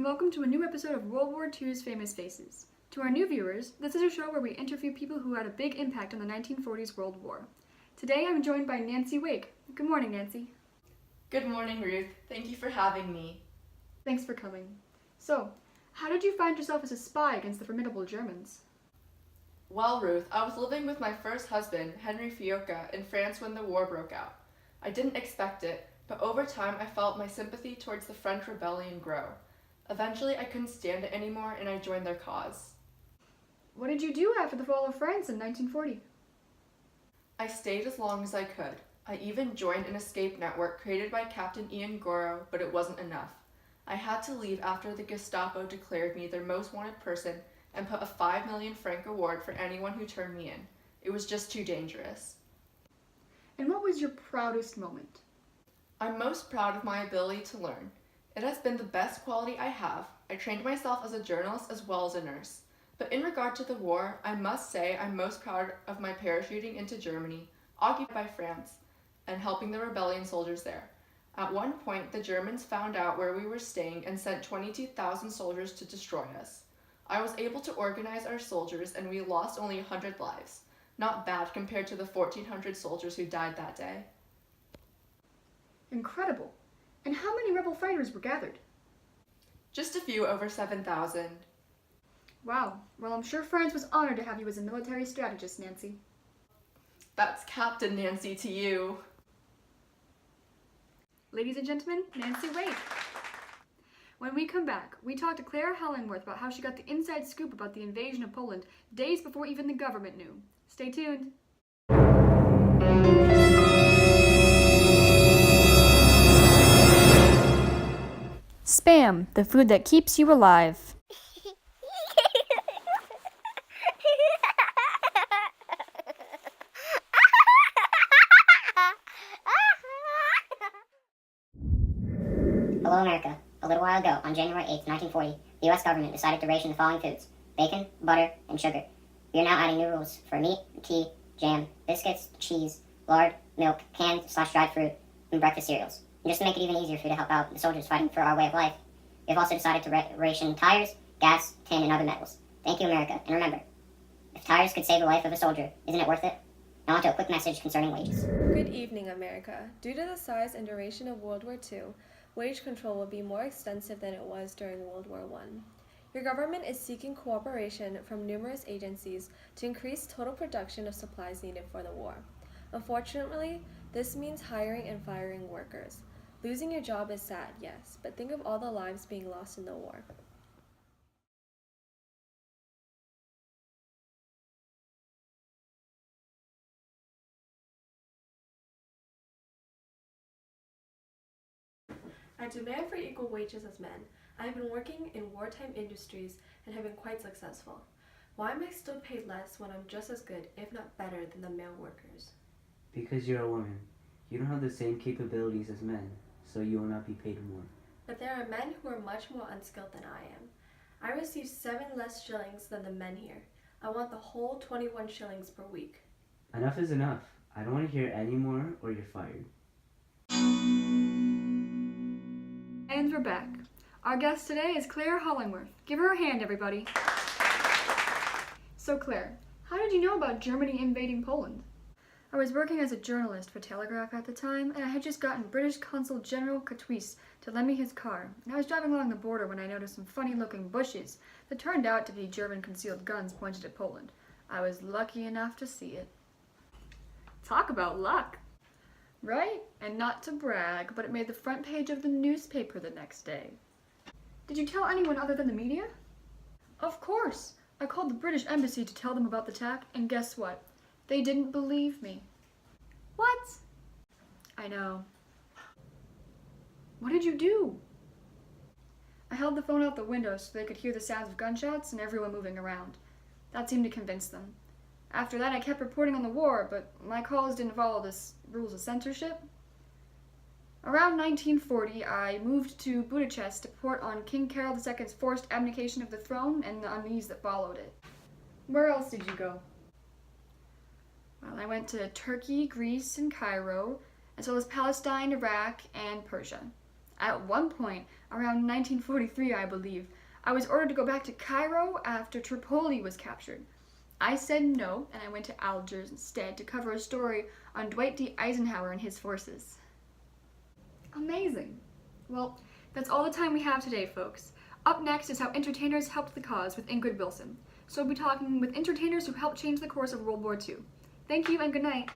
and welcome to a new episode of World War II's Famous Faces. To our new viewers, this is a show where we interview people who had a big impact on the 1940s World War. Today I'm joined by Nancy Wake. Good morning, Nancy. Good morning, Ruth. Thank you for having me. Thanks for coming. So, how did you find yourself as a spy against the formidable Germans? Well, Ruth, I was living with my first husband, Henry Fiocca, in France when the war broke out. I didn't expect it, but over time I felt my sympathy towards the French rebellion grow. Eventually, I couldn't stand it anymore and I joined their cause. What did you do after the fall of France in 1940? I stayed as long as I could. I even joined an escape network created by Captain Ian Goro, but it wasn't enough. I had to leave after the Gestapo declared me their most wanted person and put a 5 million franc award for anyone who turned me in. It was just too dangerous. And what was your proudest moment? I'm most proud of my ability to learn. It has been the best quality I have. I trained myself as a journalist as well as a nurse. But in regard to the war, I must say I'm most proud of my parachuting into Germany, occupied by France, and helping the rebellion soldiers there. At one point, the Germans found out where we were staying and sent 22,000 soldiers to destroy us. I was able to organize our soldiers and we lost only 100 lives. Not bad compared to the 1,400 soldiers who died that day. Incredible. And how many rebel fighters were gathered? Just a few over 7,000. Wow. Well, I'm sure France was honored to have you as a military strategist, Nancy. That's Captain Nancy to you. Ladies and gentlemen, Nancy Wake. When we come back, we talk to Claire Hollingworth about how she got the inside scoop about the invasion of Poland days before even the government knew. Stay tuned. Spam, the food that keeps you alive. Hello, America. A little while ago, on January 8, 1940, the U.S. government decided to ration the following foods: bacon, butter, and sugar. We are now adding new rules for meat, tea, jam, biscuits, cheese, lard, milk, canned/dried fruit, and breakfast cereals. And just to make it even easier for you to help out the soldiers fighting for our way of life, we have also decided to ration tires, gas, tin, and other metals. Thank you, America. And remember, if tires could save the life of a soldier, isn't it worth it? Now on to a quick message concerning wages. Good evening, America. Due to the size and duration of World War II, wage control will be more extensive than it was during World War I. Your government is seeking cooperation from numerous agencies to increase total production of supplies needed for the war. Unfortunately, this means hiring and firing workers. Losing your job is sad, yes, but think of all the lives being lost in the war. I demand for equal wages as men. I have been working in wartime industries and have been quite successful. Why am I still paid less when I'm just as good, if not better, than the male workers? Because you're a woman. You don't have the same capabilities as men, so you will not be paid more. But there are men who are much more unskilled than I am. I receive 7 less shillings than the men here. I want the whole 21 shillings per week. Enough is enough. I don't want to hear any more or you're fired. And we're back. Our guest today is Claire Hollingworth. Give her a hand, everybody. So Claire, how did you know about Germany invading Poland? I was working as a journalist for Telegraph at the time, and I had just gotten British Consul General Coutts to lend me his car. And I was driving along the border when I noticed some funny-looking bushes that turned out to be German concealed guns pointed at Poland. I was lucky enough to see it. Talk about luck! Right? And not to brag, but it made the front page of the newspaper the next day. Did you tell anyone other than the media? Of course! I called the British Embassy to tell them about the attack, and guess what? They didn't believe me. What? I know. What did you do? I held the phone out the window so they could hear the sounds of gunshots and everyone moving around. That seemed to convince them. After that, I kept reporting on the war, but my calls didn't follow the rules of censorship. Around 1940, I moved to Budapest to report on King Carol II's forced abdication of the throne and the unease that followed it. Where else did you go? Well, I went to Turkey, Greece, and Cairo, as well as Palestine, Iraq, and Persia. At one point, around 1943, I believe, I was ordered to go back to Cairo after Tripoli was captured. I said no, and I went to Algiers instead to cover a story on Dwight D. Eisenhower and his forces. Amazing. Well, that's all the time we have today, folks. Up next is how entertainers helped the cause with Ingrid Wilson. So we'll be talking with entertainers who helped change the course of World War II. Thank you and good night.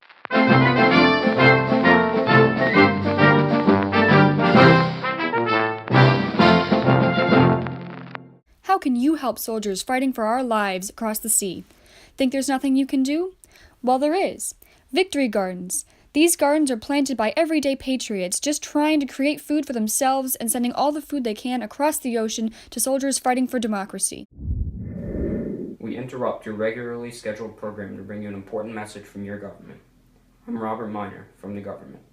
How can you help soldiers fighting for our lives across the sea? Think there's nothing you can do? Well, there is. Victory Gardens. These gardens are planted by everyday patriots just trying to create food for themselves and sending all the food they can across the ocean to soldiers fighting for democracy. We interrupt your regularly scheduled program to bring you an important message from your government. I'm Robert Miner from the government.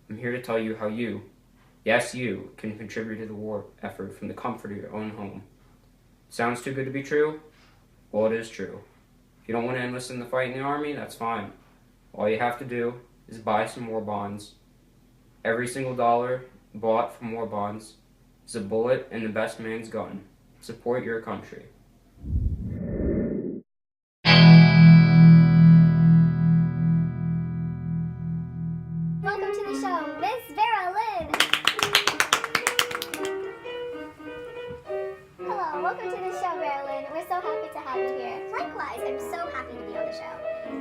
I'm here to tell you how you, yes you, can contribute to the war effort from the comfort of your own home. Sounds too good to be true? Well, it is true. If you don't want to enlist in the fight in the Army, that's fine. All you have to do is buy some war bonds. Every single dollar bought from war bonds is a bullet in the best man's gun. Support your country. Welcome to the show, Miss Vera Lynn. Hello, welcome to the show, Vera Lynn. We're so happy to have you here. Likewise, I'm so happy to be on the show.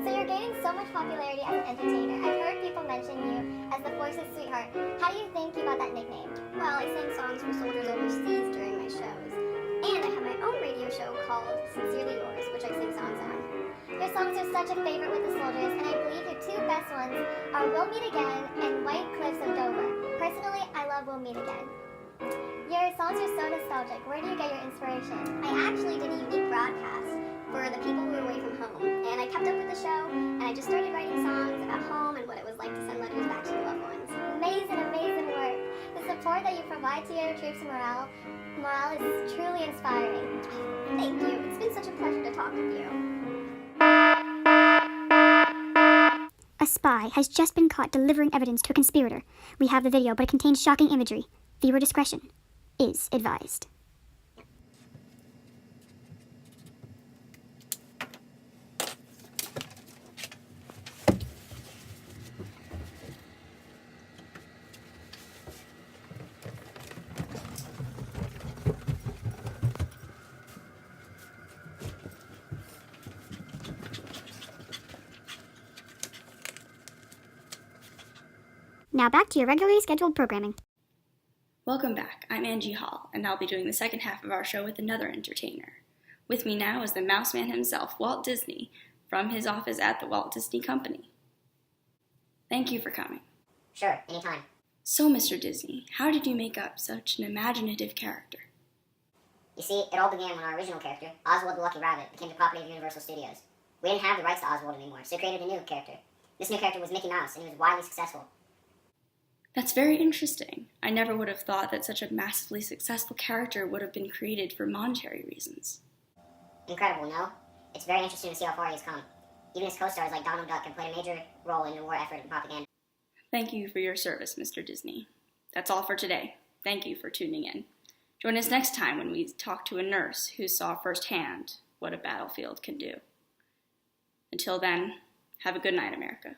So you're gaining so much popularity as an entertainer. I've heard people mention you as the Force's sweetheart. How do you think you got that nickname? Well, I sing songs for soldiers overseas during my shows. And I have my own radio show called Sincerely Yours, which I sing songs on. Your songs are such a favorite with the soldiers, and I believe your two best ones are We'll Meet Again and White Cliffs of Dover. Personally, I love We'll Meet Again. Your songs are so nostalgic. Where do you get your inspiration? I actually did a unique broadcast for the people who were away from home, and I kept up with the show, and I just started writing songs about home and what it was like to send letters back to your loved ones. Amazing, amazing work. The support that you provide to your troops' morale is truly inspiring. Thank you. It's been such a pleasure to talk with you. A spy has just been caught delivering evidence to a conspirator. We have the video, but it contains shocking imagery. Viewer discretion is advised. Now back to your regularly scheduled programming. Welcome back. I'm Angie Hall, and I'll be doing the second half of our show with another entertainer. With me now is the mouse man himself, Walt Disney, from his office at the Walt Disney Company. Thank you for coming. Sure, anytime. So, Mr. Disney, how did you make up such an imaginative character? You see, it all began when our original character, Oswald the Lucky Rabbit, became the property of Universal Studios. We didn't have the rights to Oswald anymore, so we created a new character. This new character was Mickey Mouse, and he was widely successful. That's very interesting. I never would have thought that such a massively successful character would have been created for monetary reasons. Incredible, no? It's very interesting to see how far he's come. Even his co-stars like Donald Duck have played a major role in the war effort and propaganda. Thank you for your service, Mr. Disney. That's all for today. Thank you for tuning in. Join us next time when we talk to a nurse who saw firsthand what a battlefield can do. Until then, have a good night, America.